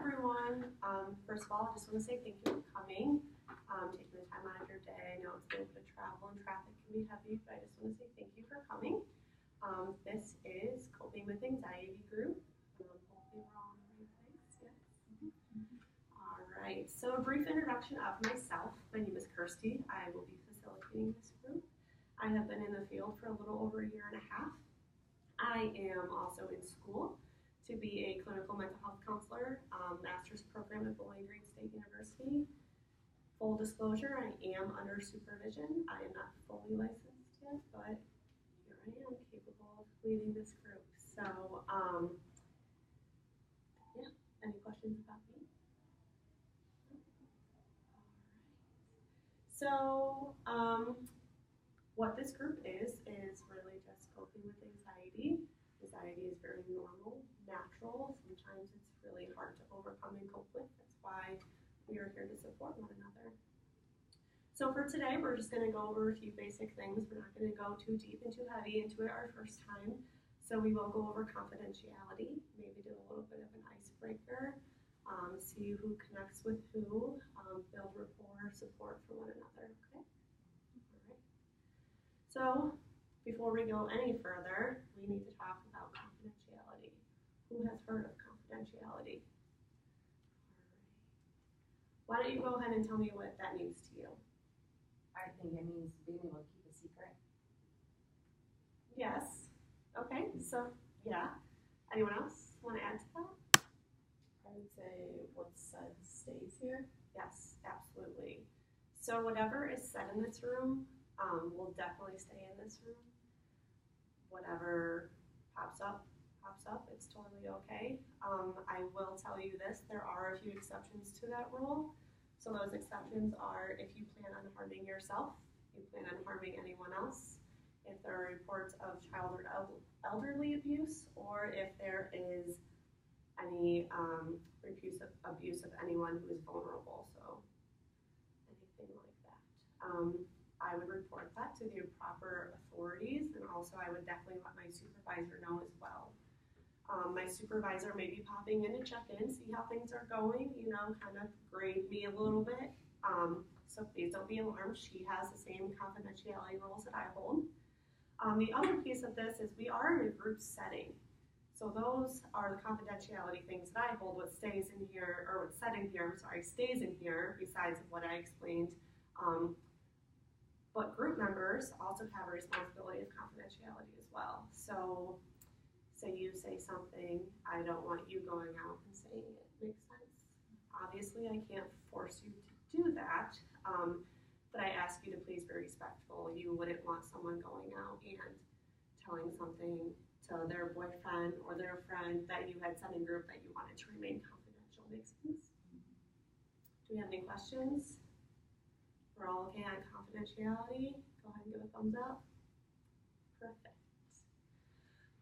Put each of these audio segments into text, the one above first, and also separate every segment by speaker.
Speaker 1: everyone. First of all, I just want to say thank you for coming, taking the time out of your day. I know it's a little bit of travel and traffic can be heavy, but I just want to say thank you for coming. This is Coping with Anxiety group. Hopefully we're all in the right place. Yes. All right. So a brief introduction of myself. My name is Kirsty. I will be facilitating this group. I have been in the field for a little over a year and a half. I am also in school to be a clinical mental health counselor, master's program at Bowling Green State University. Full disclosure, I am under supervision. I am not fully licensed yet, but here I am, capable of leading this group. So, yeah, any questions about me? All right. So, what this group is really just coping with anxiety. Anxiety is very normal, natural. Sometimes it's really hard to overcome and cope with. That's why we are here to support one another. So for today, we're just going to go over a few basic things. We're not going to go too deep and too heavy into it our first time. So we will go over confidentiality, maybe do a little bit of an icebreaker, see who connects with who, build rapport, support for one another, okay? All right. So before we go any further, we need to talk about confidentiality. Who has heard of confidentiality? All right. Why don't you go ahead and tell me what that means to you?
Speaker 2: I think it means being able to keep a secret.
Speaker 1: Yes. Okay, so yeah. Anyone else want to add to that?
Speaker 3: I would say what's said stays here.
Speaker 1: Yes, absolutely. So whatever is said in this room will definitely stay in this room. Whatever pops up, it's totally okay. I will tell you this, there are a few exceptions to that rule. So those exceptions are if you plan on harming yourself, you plan on harming anyone else, if there are reports of child or elderly abuse, or if there is any abuse of anyone who is vulnerable, so anything like that. I would report that to the proper authorities, and also I would definitely let my supervisor know as well. My supervisor may be popping in to check in, see how things are going, kind of grade me a little bit. So please don't be alarmed. She has the same confidentiality rules that I hold. The other piece of this is we are in a group setting. So those are the confidentiality things that I hold. What stays in here, or what's said in here, stays in here, besides what I explained. But group members also have a responsibility of confidentiality as well. So say you say something, I don't want you going out and saying it. Makes sense? Obviously, I can't force you to do that, but I ask you to please be respectful. You wouldn't want someone going out and telling something to their boyfriend or their friend that you had said in group that you wanted to remain confidential. Makes sense? Do we have any questions? We're all okay on confidentiality? Go ahead and give a thumbs up. Perfect.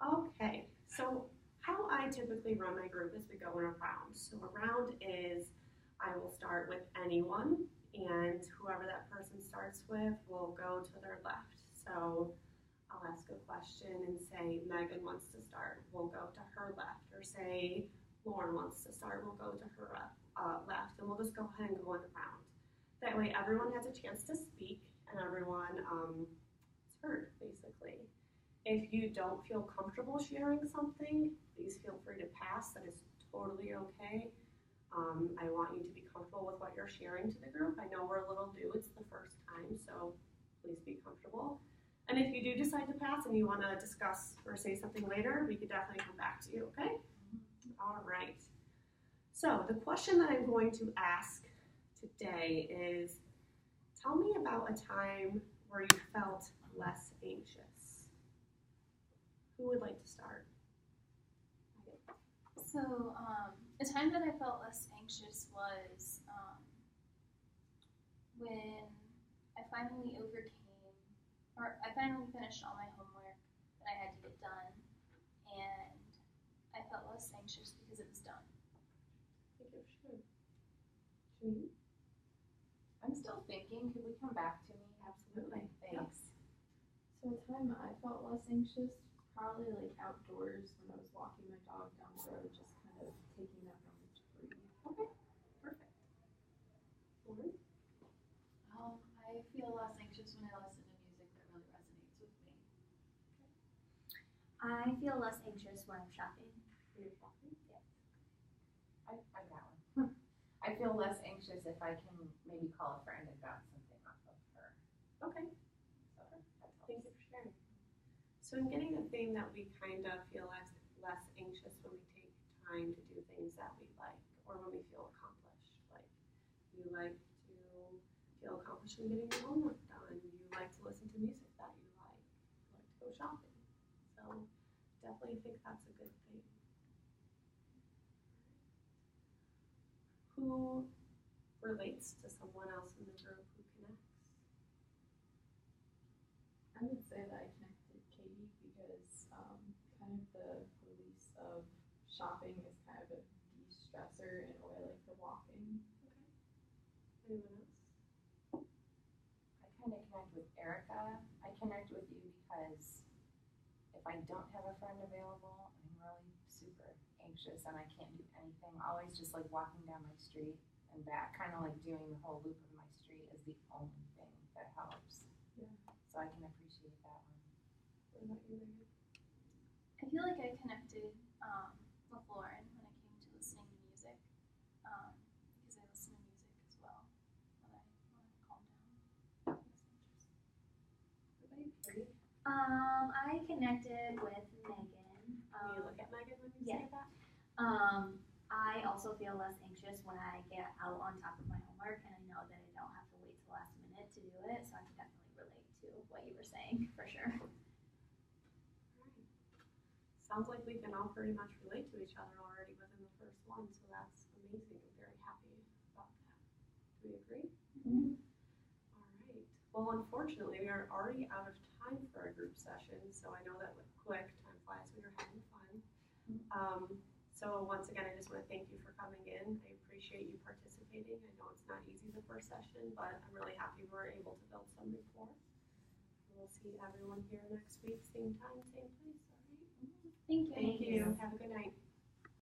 Speaker 1: Okay, so how I typically run my group is we go in a round. So a round is I will start with anyone, and whoever that person starts with will go to their left. So I'll ask a question and say Megan wants to start, we'll go to her left, or say Lauren wants to start, we'll go to her left, and we'll just go ahead and go in the round. That way everyone has a chance to speak and everyone is heard, basically. If you don't feel comfortable sharing something, please feel free to pass. That is totally okay. I want you to be comfortable with what you're sharing to the group. I know we're a little new, it's the first time, so please be comfortable. And if you do decide to pass and you want to discuss or say something later, we could definitely come back to you, okay? All right. So the question that I'm going to ask today is, tell me about a time where you felt less anxious. Who would like to start?
Speaker 4: So, a time that I felt less anxious was when I finally finished all my homework that I had to get done, and I felt less anxious because it was done.
Speaker 1: I think you're sure. Janine?
Speaker 2: I'm still thinking. Could we come back to me?
Speaker 1: Absolutely.
Speaker 2: Thanks.
Speaker 3: So a time I felt less anxious, probably like outdoors when I was walking my dog down the road, just kind of taking that moment to breathe.
Speaker 2: anxious when I listen to music that really resonates with me.
Speaker 4: I feel less anxious when I'm shopping.
Speaker 1: When you're shopping?
Speaker 2: I got one. I feel less anxious if I can maybe call a friend and bounce something off of her.
Speaker 1: Okay.
Speaker 2: So that helps.
Speaker 1: Thank you for sharing. So I'm getting the theme that we kind of feel less anxious when we take time to do things that we like, or when we feel accomplished. Like you like to feel accomplished in getting your homework done. You like to listen to music that you like. You like to go shopping. So definitely think that's a good thing. Who relates to someone else in the group who connects?
Speaker 3: I would say that I connected Katie because kind of the release of shopping is kind of a de-stressor in a way, like the walking.
Speaker 1: Okay. Anyone else?
Speaker 2: I kind of connect with Erica. I connect with you because if I don't have a friend available, I'm really super anxious and I can't do anything. Always just like walking down my street and back, kind of like doing the whole loop of my street is the only thing that helps.
Speaker 3: Yeah.
Speaker 2: So I can appreciate that one.
Speaker 1: What about you, Megan?
Speaker 4: I feel like I connected with Lauren when it came to listening to music, because I listen to music as well when I calm down.
Speaker 1: What about you, Katie?
Speaker 4: I connected with Megan.
Speaker 1: Can you look at Megan when you
Speaker 4: yeah.
Speaker 1: say that?
Speaker 4: I also feel less anxious when I get out on top of my homework and I know that I don't have to wait till the last minute to do it, so I can definitely relate to what you were saying, for sure.
Speaker 1: Right. Sounds like we can all pretty much relate to each other already within the first one, so that's amazing. I'm very happy about that. Do we agree?
Speaker 4: Mm-hmm.
Speaker 1: All right. Well, unfortunately, we are already out of time for a group session, so I know that went quick. Time flies when you're having fun. So once again, I just want to thank you for coming in. I appreciate you participating. I know it's not easy the first session, but I'm really happy we're able to build some rapport. We'll see everyone here next week, same time, same place. All right.
Speaker 4: Thank you.
Speaker 1: Thank you. Have a good night.